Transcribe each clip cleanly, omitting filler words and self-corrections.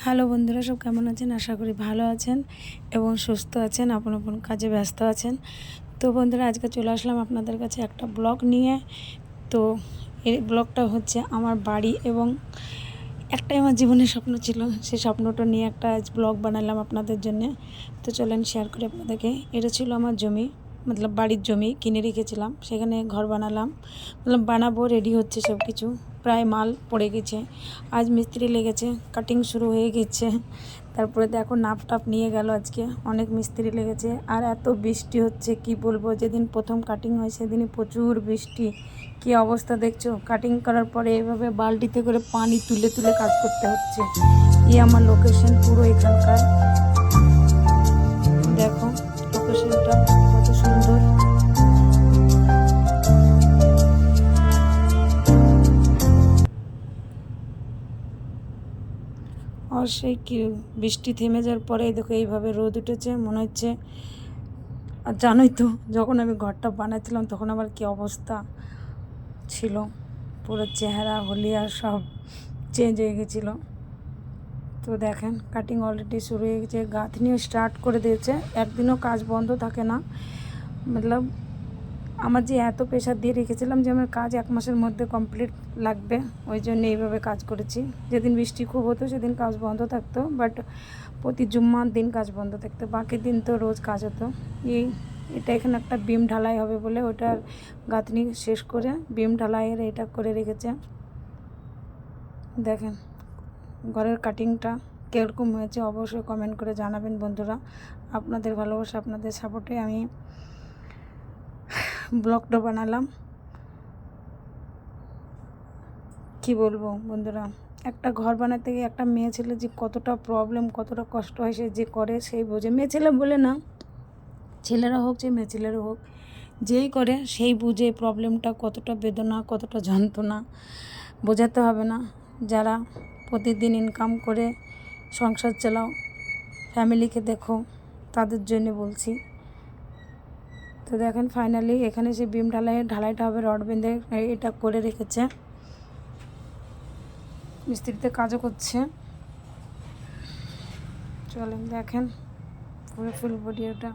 Hello বন্ধুরা, সব কেমন আছেন? আশা করি ভালো আছেন এবং সুস্থ আছেন, আপন আপন কাজে ব্যস্ত আছেন। তো বন্ধুরা, আজকে চলে আসলাম আপনাদের কাছে একটা ব্লগ নিয়ে। তো এই ব্লগটা হচ্ছে আমার বাড়ি এবং একটাই আমার জীবনের স্বপ্ন ছিল, সেই স্বপ্নটা নিয়ে একটা ব্লগ বানালাম আপনাদের জন্যে। তো চলেন শেয়ার করি আপনাদেরকে। এটা ছিল আমার জমি, মতলব বাড়ির জমি কিনে রেখেছিলাম, সেখানে ঘর বানালাম, মতলব বানাবো, রেডি হচ্ছে সব কিছু, প্রায় মাল পড়ে গেছে। আজ মিস্ত্রি লেগেছে, কাটিং শুরু হয়ে গেছে। তারপরে দেখো নাপ টাপ নিয়ে গেল, আজকে অনেক মিস্ত্রি লেগেছে। আর এত বৃষ্টি হচ্ছে কি বলবো, যেদিন প্রথম কাটিং হয় সেদিনই প্রচুর বৃষ্টি। কি অবস্থা দেখছো, কাটিং করার পরে এভাবে বালতিতে করে পানি তুলে তুলে কাজ করতে হচ্ছে। এই আমার লোকেশন পুরো এখানকার, দেখো লোকেশনটা কত সুন্দর। আর সেই কি বৃষ্টি থেমে যাওয়ার পরে দেখো এইভাবে রোদ উঠেছে, মনে হচ্ছে। আর জানোই তো, যখন আমি ঘরটা বানাচ্ছিলাম তখন আমার কি অবস্থা ছিল, পুরো চেহারা হলিয়া সব চেঞ্জ হয়ে গেছিলো। তো দেখেন কাটিং অলরেডি শুরু হয়ে গেছে, গাঁথনিও স্টার্ট করে দিয়েছে। একদিনও কাজ বন্ধ থাকে না, মতলব আমার যে এত প্রেশার দিয়ে রেখেছিলাম যে আমার কাজ 1 মাসের মধ্যে কমপ্লিট লাগবে, ওই জন্য এইভাবে কাজ করেছি। যেদিন বৃষ্টি খুব হতো সেদিন কাজ বন্ধ থাকতো, বাট প্রতি জুম্মার দিন কাজ বন্ধ থাকতো, বাকি দিন তো রোজ কাজ হতো। এটা এখানে একটা বিম ঢালাই হবে বলে ওটার গাঁথনি শেষ করে বিম ঢালাইয়ের এটা করে রেখেছে। দেখেন ঘরের কাটিংটা কীরকম হয়েছে অবশ্যই কমেন্ট করে জানাবেন বন্ধুরা। আপনাদের ভালোবাসা, আপনাদের সাপোর্টে আমি ব্লগটা বানালাম। কি বলবো বন্ধুরা, একটা ঘর বানাতে গিয়ে একটা মেয়ে ছেলে যে কতটা প্রবলেম, কতটা কষ্ট হয়, সে যে করে সেই বোঝে। মেয়ে ছেলে বলে না, ছেলেরা হোক যে মেয়ে ছেলেরা হোক, যেই করে সেই বুঝে প্রবলেমটা কতটা বেদনা, কতটা যন্ত্রণা। বোঝাতে হবে না, যারা প্রতিদিন ইনকাম করে সংসার চালাও, ফ্যামিলিকে দেখো, তাদের জন্য বলছি। তো দেখেন ফাইনালি এখানে সে বিম ঢালাইটা হবে, রড বেঁধে এটা করে রেখেছে, মিস্ত্রিতে কাজও করছে। চলেন দেখেন পুরো ফুল বডি ওটা।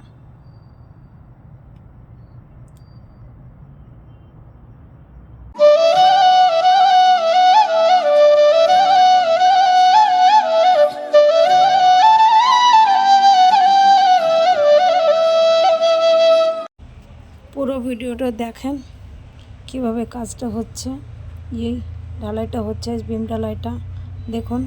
পুরো ভিডিওটা দেখেন কিভাবে কাজটা হচ্ছে, এই ঢালাইটা হচ্ছে, বিম ঢালাইটা দেখুন।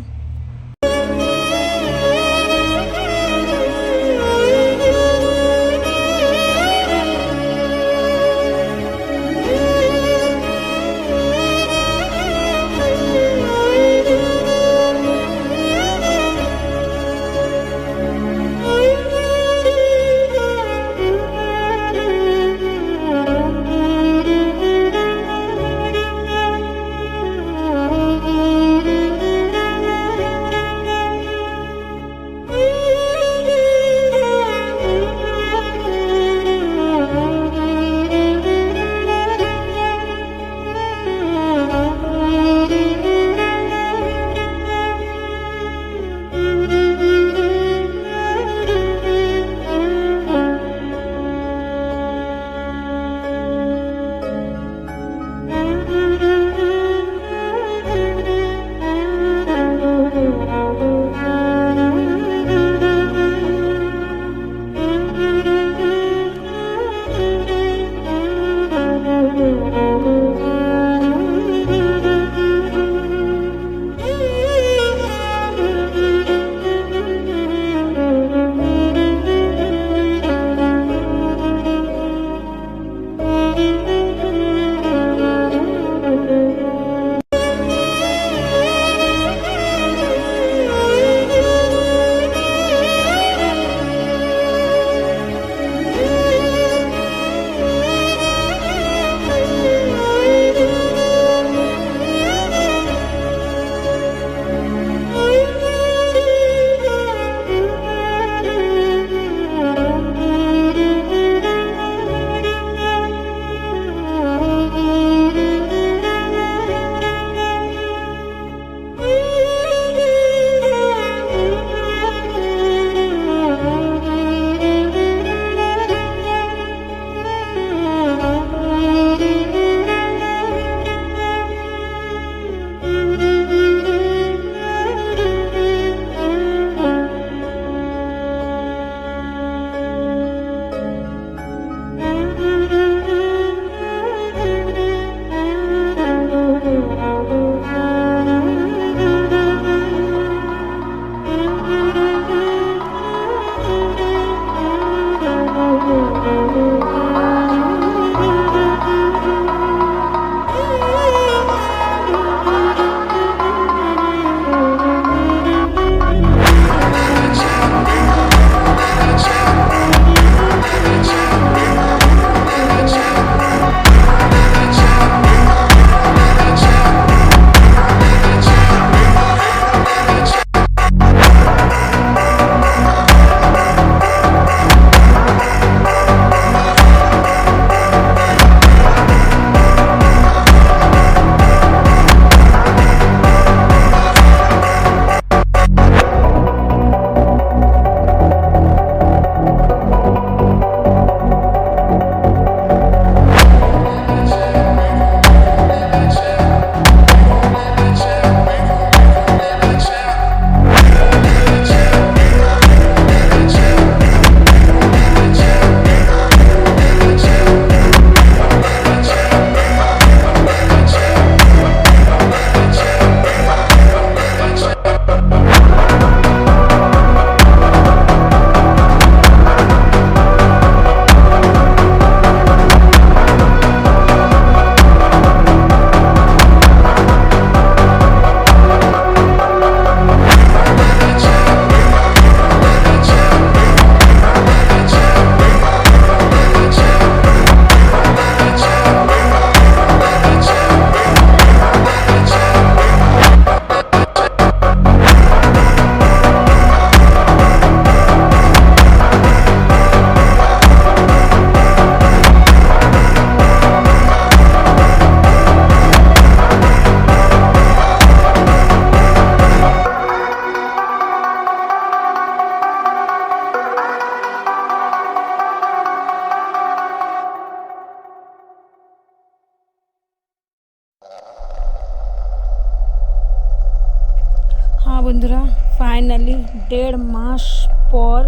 ফাইনালি 1.5 মাস পর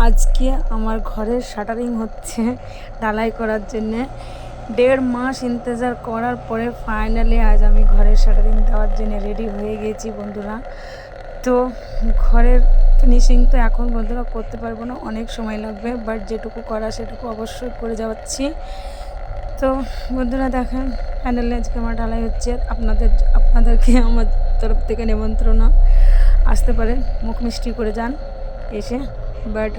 আজকে আমার ঘরের শাটারিং হচ্ছে ঢালাই করার জন্যে। 1.5 মাস ইন্তজার করার পরে ফাইনালি আজ আমি ঘরের শাটারিং দেওয়ার জন্য রেডি হয়ে গেছি বন্ধুরা। তো ঘরের ফিনিশিং তো এখন বন্ধুরা করতে পারবো না, অনেক সময় লাগবে, বাট যেটুকু করা সেটুকু অবশ্যই করে যাচ্ছি। তো বন্ধুরা দেখেন ফাইনালি আজকে আমার ঢালাই হচ্ছে। আপনাদেরকে আমার তরফ থেকে নিমন্ত্রণ, আসতে পারেন, মুখ মিষ্টি করে যান এসে। বাট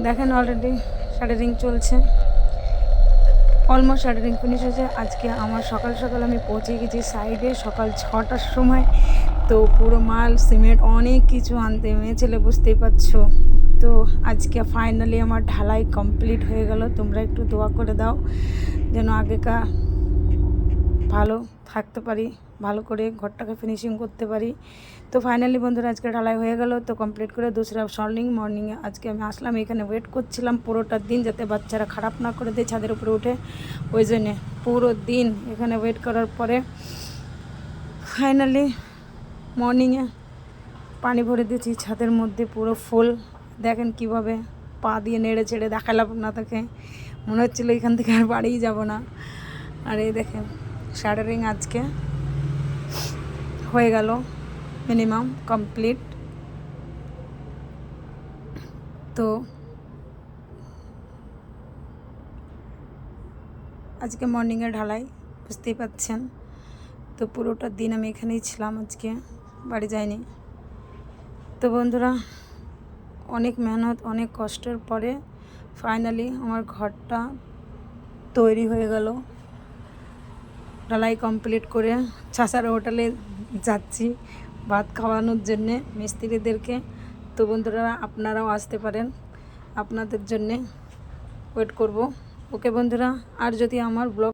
দেখেন অলরেডি শাটারিং চলছে, অলমোস্ট শাটারিং ফিনিশ হয়েছে। আজকে আমার সকাল সকাল আমি পৌঁছে গেছি সাইডে সকাল 6টার সময়। তো পুরো মাল সিমেন্ট অনেক কিছু আনতে, মেয়ে ছেলে বুঝতেই পারছো। তো আজকে ফাইনালি আমার ঢালাই কমপ্লিট হয়ে গেল। তোমরা একটু দোয়া করে দাও যেন আগেকার ভালো থাকতে পারি, ভালো করে ঘরটাকে ফিনিশিং করতে পারি। তো ফাইনালি বন্ধুরা আজকে ঢালাই হয়ে গেল। তো কমপ্লিট করে দূসরা মর্নিংয়ে আজকে আমি আসলাম, এখানে ওয়েট করছিলাম পুরোটা দিন, যাতে বাচ্চারা খারাপ না করে দেয় ছাদের উপরে উঠে। ওই জন্যে পুরো দিন এখানে ওয়েট করার পরে ফাইনালি মর্নিংয়ে পানি ভরে দিয়েছি ছাদের মধ্যে পুরো ফুল। দেখেন কিভাবে পা দিয়ে নেড়ে ছেড়ে দেখালাম না, তাকে মনে হচ্ছিলো এখান থেকে আর বাড়িই যাব না। আর এই দেখেন শাটারিং আজকে হয়ে গেল মিনিমাম কমপ্লিট। তো আজকে মর্নিংয়ে ঢালাই, বুঝতেই পাচ্ছেন। তো পুরোটা দিন আমি এখানেই ছিলাম, আজকে বাড়ি যাইনি। তো বন্ধুরা অনেক মেহনত অনেক কষ্টের পরে ফাইনালি আমার ঘরটা তৈরি হয়ে গেল। ঢালাই কমপ্লিট করে চাষার হোটেলে যাচ্ছি ভাত খাওয়ানোর জন্যে মিস্ত্রিদেরকে। তো বন্ধুরা আপনারাও আসতে পারেন, আপনাদের জন্যে ওয়েট করব। ওকে বন্ধুরা, আর যদি আমার ব্লগ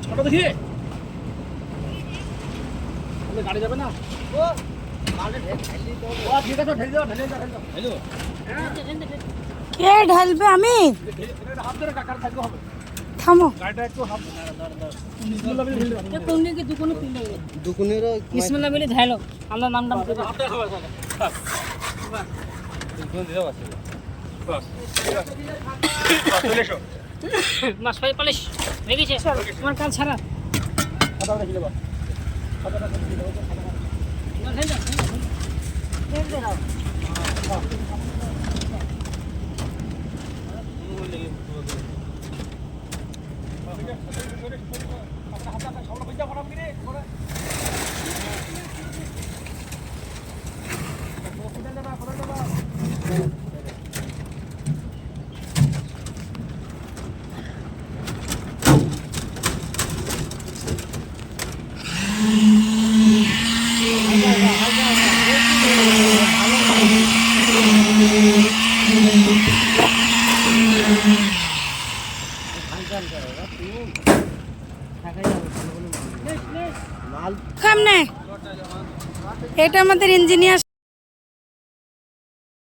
চলো দেখি গাড়ি যাবে না। কে ঢালবে? আমি থামো। আমার কাল ছাড়া সামনে এটা আমাদের ইঞ্জিনিয়ার